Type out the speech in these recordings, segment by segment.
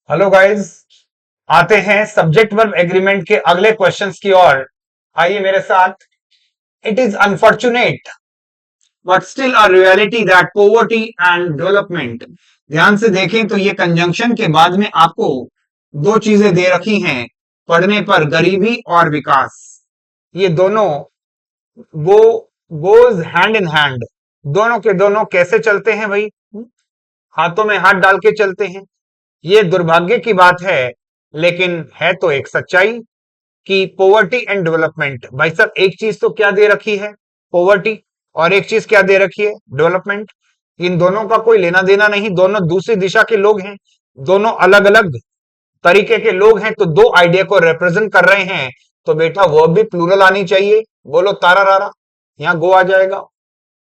Hello guys. आते हैं subject verb agreement के अगले क्वेश्चंस की ओर। आइए मेरे साथ। It is unfortunate but still a reality that poverty and development. ध्यान से देखें तो ये कंजंक्शन के बाद में आपको दो चीजें दे रखी हैं। पढ़ने पर गरीबी और विकास, ये दोनों गो गोज हैंड इन हैंड। दोनों के दोनों कैसे चलते हैं भाई? हाथों में हाथ डाल के चलते हैं। ये दुर्भाग्य की बात है, लेकिन है तो एक सच्चाई कि पोवर्टी एंड डेवलपमेंट। भाई साहब, एक चीज तो क्या दे रखी है? पोवर्टी। और एक चीज क्या दे रखी है? डेवलपमेंट। इन दोनों का कोई लेना देना नहीं, दोनों दूसरी दिशा के लोग हैं। दोनों अलग अलग तरीके के लोग हैं, तो दो आइडिया को रिप्रेजेंट कर रहे हैं। तो बेटा वो भी प्लूरल आनी चाहिए। बोलो तारा रारा, यहाँ गो आ जाएगा।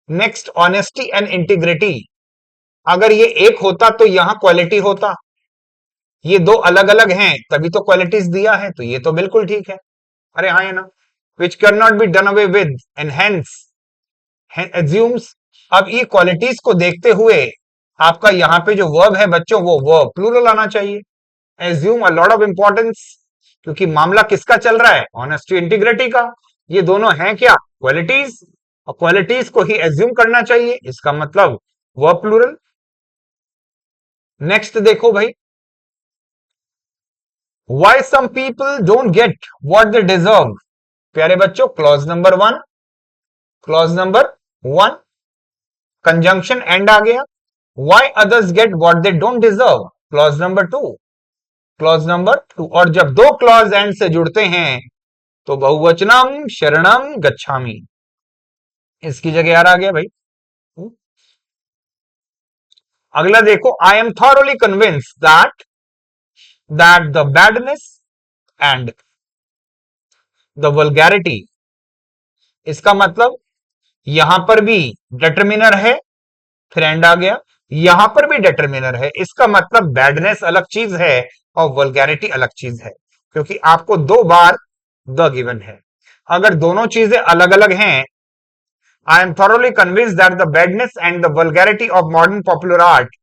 Next, honesty and integrity. अगर ये एक होता तो यहां क्वालिटी होता। ये दो अलग अलग हैं तभी तो क्वालिटीज दिया है, तो ये तो बिल्कुल ठीक है। अरे हाँ, है ना। Which can not be done away with and hence assumes. अब ये क्वालिटीज को देखते हुए आपका यहाँ पे जो वर्ब है बच्चों, वो वर्ब प्लूरल आना चाहिए। Assume a lot of importance, क्योंकि मामला किसका चल रहा है? ऑनेस्टी इंटीग्रिटी का। ये दोनों हैं क्या? क्वालिटीज। और क्वालिटीज को ही एज्यूम करना चाहिए, इसका मतलब वर्ब प्लूरल। नेक्स्ट देखो भाई, Why some people don't get what they deserve। प्यारे बच्चों, clause number one, clause number one, conjunction and आ गया। Why others get what they don't deserve, clause number two, clause number two. और जब दो clause and से जुड़ते हैं तो बहुवचनम शरणम गच्छामि। इसकी जगह यार आ गया भाई। अगला देखो, I am thoroughly convince that the badness and the vulgarity. इसका मतलब यहां पर भी डिटर्मिनर है, फिर एंड आ गया। यहां पर भी डिटर्मिनर है, इसका मतलब बैडनेस अलग चीज है और वल्गैरिटी अलग चीज है, क्योंकि आपको दो बार द गिवन है। अगर दोनों चीजें अलग अलग हैं, I am thoroughly convince that the badness and the vulgarity of modern popular art.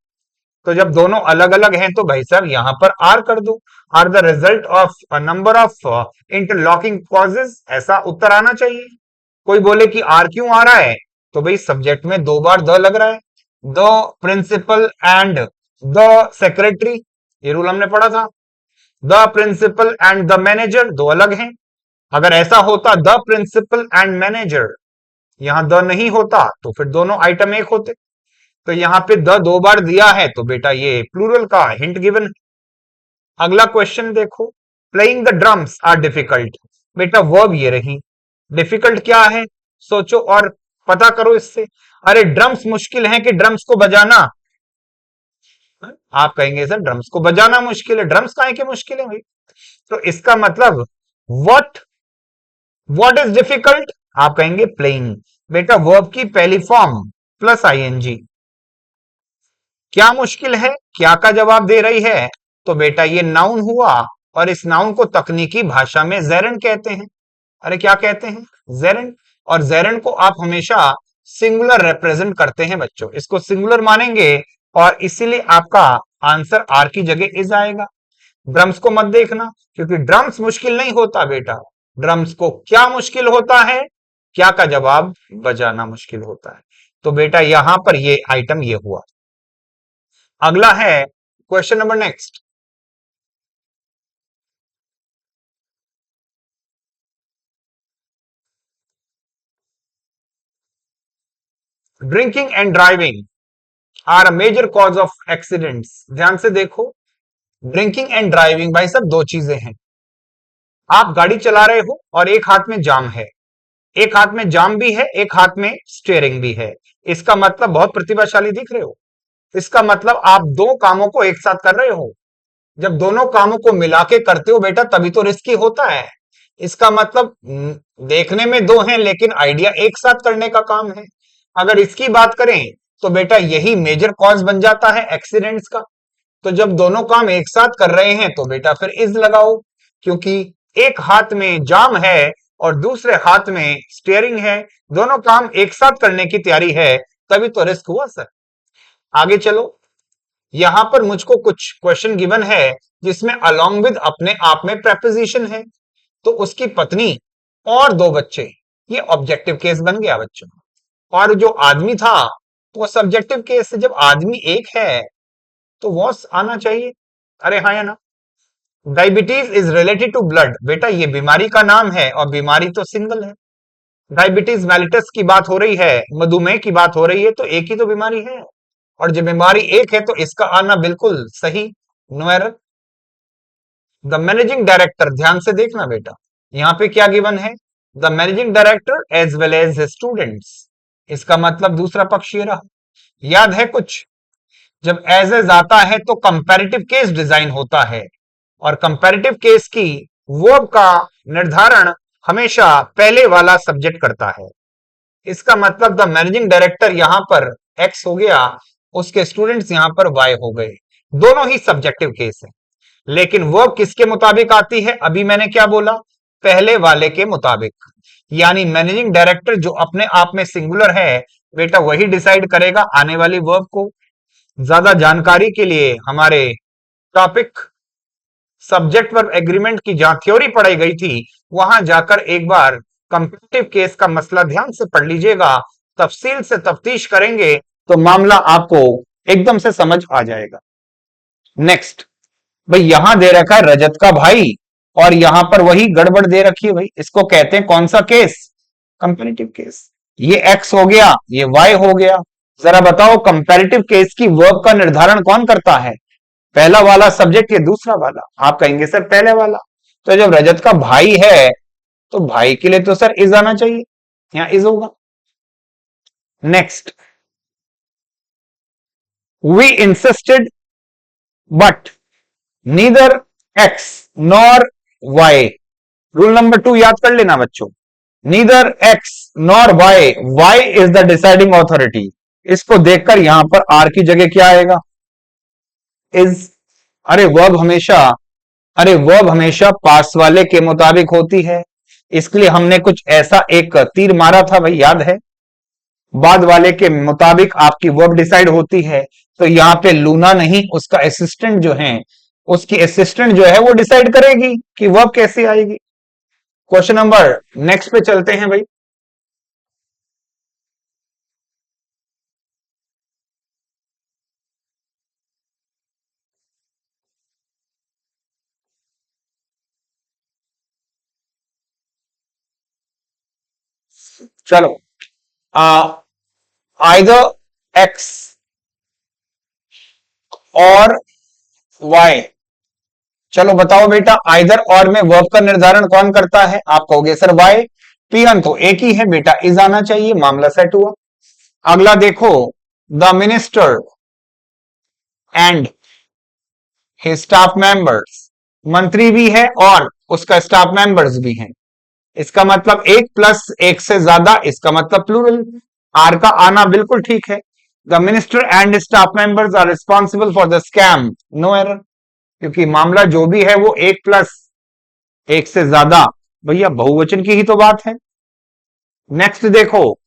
तो जब दोनों अलग अलग हैं तो भाई साहब यहां पर आर कर दो। Are the result of a number of interlocking causes, ऐसा उत्तर आना चाहिए। कोई बोले कि आर क्यों आ रहा है, तो भाई सब्जेक्ट में दो बार द लग रहा है। The principal and the secretary, ये रूल हमने पढ़ा था। The principal and the manager दो अलग हैं। अगर ऐसा होता द प्रिंसिपल एंड मैनेजर, यहां द नहीं होता तो फिर दोनों आइटम एक होते। तो यहां पे द दो बार दिया है तो बेटा ये प्लूरल का हिंट गिवन। अगला क्वेश्चन देखो, playing the drums are difficult. बेटा वर्ब ये रही। डिफिकल्ट क्या है? सोचो और पता करो इससे। अरे ड्रम्स मुश्किल है कि ड्रम्स को बजाना? आप कहेंगे सर ड्रम्स को बजाना मुश्किल है, ड्रम्स काहे के मुश्किल है भाई? तो इसका मतलब व्हाट व्हाट इज डिफिकल्ट? आप कहेंगे प्लेइंग। बेटा वर्ब की पहली फॉर्म प्लस आईएनजी। क्या मुश्किल है, क्या का जवाब दे रही है? तो बेटा ये नाउन हुआ, और इस नाउन को तकनीकी भाषा में जेरन कहते हैं। अरे क्या कहते हैं? जेरन। और जेरन को आप हमेशा सिंगुलर रिप्रेजेंट करते हैं बच्चों, इसको सिंगुलर मानेंगे और इसीलिए आपका आंसर आर की जगह इज आएगा। ड्रम्स को मत देखना, क्योंकि ड्रम्स मुश्किल नहीं होता बेटा। ड्रम्स को क्या मुश्किल होता है? क्या का जवाब बजाना मुश्किल होता है। तो बेटा यहां पर ये आइटम ये हुआ। अगला है question number next. Drinking and driving are a major cause of accidents. ध्यान से देखो, ड्रिंकिंग एंड ड्राइविंग भाई सब दो चीजें हैं। आप गाड़ी चला रहे हो और एक हाथ में जाम है, एक हाथ में जाम भी है, एक हाथ में स्टीयरिंग भी है। इसका मतलब बहुत प्रतिभाशाली दिख रहे हो। इसका मतलब आप दो कामों को एक साथ कर रहे हो। जब दोनों कामों को मिला के करते हो बेटा तभी तो रिस्की होता है। इसका मतलब देखने में दो हैं लेकिन आइडिया एक साथ करने का काम है। अगर इसकी बात करें तो बेटा यही मेजर कॉज बन जाता है एक्सीडेंट्स का। तो जब दोनों काम एक साथ कर रहे हैं तो बेटा फिर इज लगाओ, क्योंकि एक हाथ में जाम है और दूसरे हाथ में स्टीयरिंग है। दोनों काम एक साथ करने की तैयारी है, तभी तो रिस्क हुआ सर। आगे चलो। यहां पर मुझको कुछ क्वेश्चन गिवन है जिसमें अलोंग विद अपने आप में प्रेपोजिशन है, तो उसकी पत्नी और दो बच्चे, ये ऑब्जेक्टिव केस बन गया बच्चों। और जो आदमी था वो सब्जेक्टिव केस है, जब आदमी एक है तो वॉस आना चाहिए। अरे हाँ या ना? Diabetes is related to blood, बेटा ये बीमारी का नाम है और बीमारी तो सिंगल है। डायबिटीज मेलिटस की बात हो रही है, मधुमेह की बात हो रही है, तो एक ही तो बीमारी है, और जब बीमारी एक है तो इसका आना बिल्कुल सही, no error. The managing director, ध्यान से देखना बेटा, यहां पे क्या गिवन है, the managing director as well as students, इसका मतलब दूसरा पक्ष ये रहा। याद है कुछ, जब एज आता है तो कंपैरेटिव केस डिजाइन होता है, और कंपैरेटिव केस की वर्ब का निर्धारण हमेशा पहले वाला सब्जेक्ट करता है। इसका मतलब द मैनेजिंग डायरेक्टर यहां पर एक्स हो गया, उसके स्टूडेंट्स यहां पर वाई हो गए, दोनों ही सब्जेक्टिव केस है। लेकिन वर्ब किसके मुताबिक आती है, अभी मैंने क्या बोला, पहले वाले के मुताबिक। यानी मैनेजिंग डायरेक्टर जो अपने आप में सिंगुलर है बेटा, वही डिसाइड करेगा आने वाली वर्ब को। ज्यादा जानकारी के लिए हमारे टॉपिक सब्जेक्ट वर्ब एग्रीमेंट की जहां थ्योरी पढ़ाई गई थी, वहां जाकर एक बार कंपैरेटिव केस का मसला ध्यान से पढ़ लीजिएगा, तफसील से तफ्तीश करेंगे तो मामला आपको एकदम से समझ आ जाएगा। नेक्स्ट भाई, यहां दे रखा है रजत का भाई, और यहां पर वही गड़बड़ दे रखी है भाई, इसको कहते हैं कौन सा केस, कंपैरेटिव केस। ये एक्स हो गया, ये वाई हो गया। जरा बताओ कंपैरेटिव केस की वर्ब का निर्धारण कौन करता है, पहला वाला सब्जेक्ट या दूसरा वाला? आप कहेंगे सर पहले वाला। तो जब रजत का भाई है तो भाई के लिए तो सर इज आना चाहिए, यहां इज होगा। Next, we insisted but neither X nor Y. Rule number 2 याद कर लेना बच्चों, neither X nor Y, Y is the deciding authority. इसको देखकर यहां पर आर की जगह क्या आएगा, इज। अरे वर्ब हमेशा पास वाले के मुताबिक होती है, इसके लिए हमने कुछ ऐसा एक तीर मारा था भाई, याद है, बाद वाले के मुताबिक आपकी वर्ब डिसाइड होती है। तो यहां पे लूना नहीं, उसका असिस्टेंट जो है, उसकी असिस्टेंट जो है वो डिसाइड करेगी कि वर्ब कैसे आएगी। क्वेश्चन नंबर नेक्स्ट पे चलते हैं भाई। चलो, आइदर एक्स और वाई। चलो बताओ बेटा, आइदर और में वर्ब का निर्धारण कौन करता है? आप कहोगे सर वाई, पीएन तो एक ही है बेटा, इज आना चाहिए, मामला सेट हुआ। अगला देखो, the minister and his staff members, मंत्री भी है और उसका स्टाफ मेंबर्स भी हैं, इसका मतलब एक प्लस एक से ज्यादा, इसका मतलब प्लूरल। आर का आना बिल्कुल ठीक है। The minister and staff members are responsible for the scam, no error, क्योंकि मामला जो भी है वो एक प्लस एक से ज्यादा, भैया बहुवचन की ही तो बात है। नेक्स्ट देखो,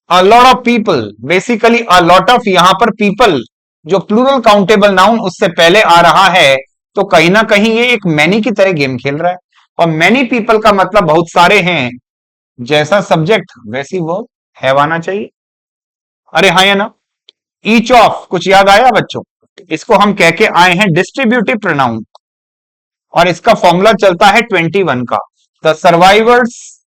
a lot of people, basically a lot of, यहां पर पीपल जो प्लूरल काउंटेबल नाउन उससे पहले आ रहा है, तो कहीं ना कहीं ये एक मैनी की तरह गेम खेल रहा है, और मैनी पीपल का मतलब बहुत सारे हैं, जैसा सब्जेक्ट वैसी वर्ब हैव आना चाहिए। अरे हाँ या ना? ईच ऑफ, कुछ याद आया बच्चों? इसको हम कह के आए हैं डिस्ट्रीब्यूटिव प्रोनाउन, और इसका फॉर्मूला चलता है 21 का। The survivors,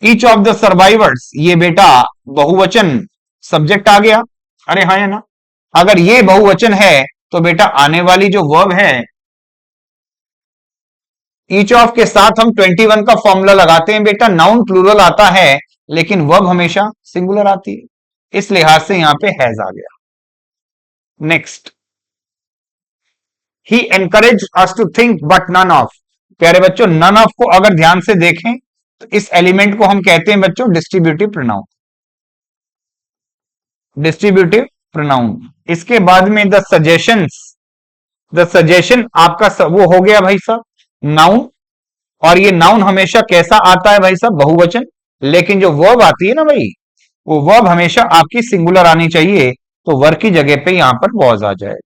each of the survivors, ये बेटा बहुवचन सब्जेक्ट आ गया। अरे हाँ या ना? अगर ये बहुवचन है तो बेटा आने वाली जो वर्ब है, ईच ऑफ के साथ हम 21 का फॉर्मूला लगाते हैं बेटा, नाउन प्लूरल आता है लेकिन वर्ब हमेशा सिंगुलर आती है, इस लिहाज से यहां पे हैज आ गया। Next, he encourage us to think but none of. प्यारे बच्चों, नन ऑफ को अगर ध्यान से देखें तो इस एलिमेंट को हम कहते हैं बच्चों डिस्ट्रीब्यूटिव प्रोनाउन, डिस्ट्रीब्यूटिव प्रोनाउन। इसके बाद में द सजेशंस, द सजेशन आपका वो हो गया भाई साहब नाउन, और ये नाउन हमेशा कैसा आता है भाई साहब, बहुवचन। लेकिन जो वर्ब आती है ना भाई, वो वर्ब हमेशा आपकी सिंगुलर आनी चाहिए, तो वर की जगह पे यहां पर वॉज आ जाए।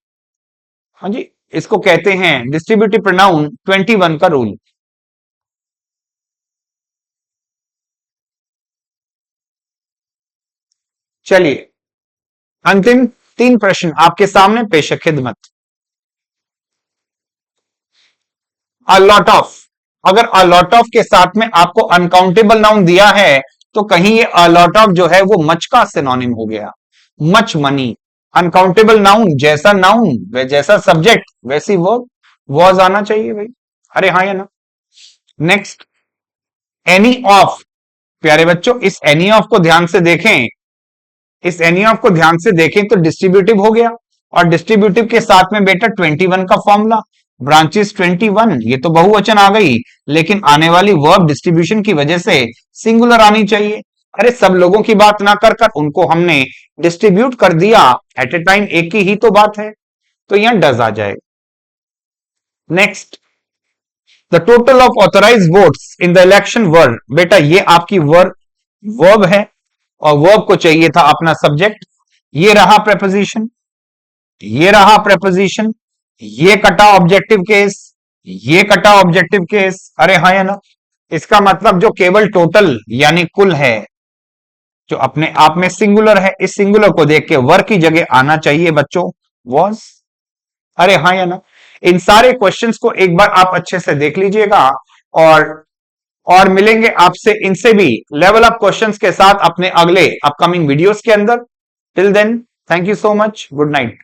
हाँ जी, इसको कहते हैं डिस्ट्रीब्यूटिव प्रोनाउन 21 का रूल। चलिए, अंतिम 3 प्रश्न आपके सामने पेश खिदमत। अ लॉट ऑफ, अगर अ लॉट ऑफ के साथ में आपको अनकाउंटेबल नाउन दिया है तो कहीं ये अ लॉट ऑफ जो है वो मच का सिनोनिम हो गया, मच मनी। अनकाउंटेबल नाउन वे जैसा सब्जेक्ट वैसी वर्ब, वॉज आना चाहिए भाई। अरे हाँ या ना। नेक्स्ट, एनी ऑफ, प्यारे बच्चों इस एनी ऑफ को ध्यान से देखें, इस एनी ऑफ को ध्यान से देखें तो डिस्ट्रीब्यूटिव हो गया, और डिस्ट्रीब्यूटिव के साथ में बेटा 21 का फॉर्मूला, ब्रांचेस 21, ये तो बहुवचन आ गई, लेकिन आने वाली वर्ब डिस्ट्रीब्यूशन की वजह से सिंगुलर आनी चाहिए। अरे सब लोगों की बात ना कर कर उनको हमने डिस्ट्रीब्यूट कर दिया एट ए टाइम, एक की ही तो बात है, तो यहां डज आ जाए। Next, the total of authorise votes in the election were, बेटा ये आपकी वर्ब है, और वर्ब को चाहिए था अपना सब्जेक्ट। ये रहा प्रेपोजिशन, ये रहा प्रेपोजिशन, ये कटा ऑब्जेक्टिव केस, ये कटा ऑब्जेक्टिव केस। अरे हाँ या ना। इसका मतलब जो केवल टोटल यानी कुल है, जो अपने आप में सिंगुलर है, इस सिंगुलर को देख के वर्ब की जगह आना चाहिए बच्चों वॉज। अरे हाँ या ना। इन सारे क्वेश्चंस को एक बार आप अच्छे से देख लीजिएगा, और मिलेंगे आपसे इनसे भी लेवल अप क्वेश्चंस के साथ अपने अगले अपकमिंग वीडियोस के अंदर। Till then, thank you so much, good night.